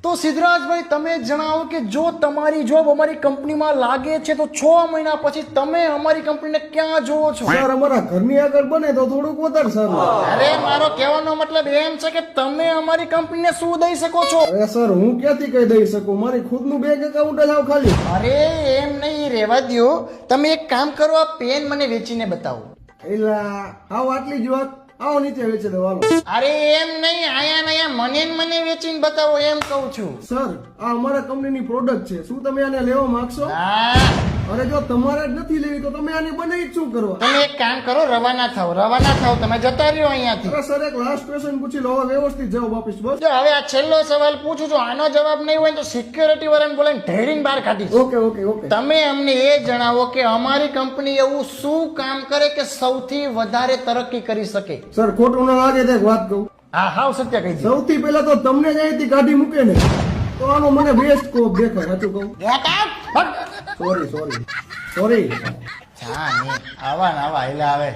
તો સિદ્ધરાજભાઈ તમે જણાવો કે જો તમારી જોબ અમારી કંપનીમાં લાગે છે તો 6 મહિના પછી તમે અમારી કંપનીને ક્યાં જોવો છો? સર અમારા ઘરની આગળ બને તો થોડુંક વધારે સારું. અરે મારો કહેવાનો મતલબ એમ છે કે તમે અમારી કંપનીને શું દઈ શકો છો? અરે સર હું ક્યાંથી કઈ દઈ શકું, મારી ખુદનું બેંક એકાઉન્ટ જ આવ ખાલી. અરે એમ નહીં, રહેવા દ્યો. તમે એક કામ કરો, આ પેન મને વેચીને બતાવો. એલા આવો આટલી જ વાત, આવો નીચે વેચી દો હાલો. અરે એમ નહીં, આયા મને વેચીને બતાવો એમ કહું છું. સર આ અમારા કંપનીની પ્રોડક્ટ છે, શું તમે આને લેવા માંગશો? હા, અરે જો તમારે જ નથી લેવી તો તમે આને બનાવી જ શું કરવા? તમે એક કામ કરો, રવાના થાવ, તમે જતા રહ્યો અહીંયાથી. અરે સર એક લાસ્ટ ક્વેશ્ચન પૂછી લો, હવે વ્યવસ્થિત જવાબ આપીશ બસ. જો હવે આ છેલ્લો સવાલ પૂછું છું, આનો જવાબ નહીં હોય તો સિક્યોરિટી વાળાને બોલાવીને ઢેરીને બહાર કાઢીશ. Okay okay okay. તમે અમને એ જણાવો કે અમારી કંપની એવું શું કામ કરે કે સૌથી વધારે તરક્કી કરી શકે? સર ખોટું ના લાગે તો એક વાત કહું. હા, હાવ સત્ય કહી દો. સૌથી પહેલા તો તમને જ અહીંથી કાઢી મૂકે ને તો આનો મને બેસ્ટ સ્કોપ દેખાય. સાચું કહું? સોરી આવા ને આવા હેલા આવે.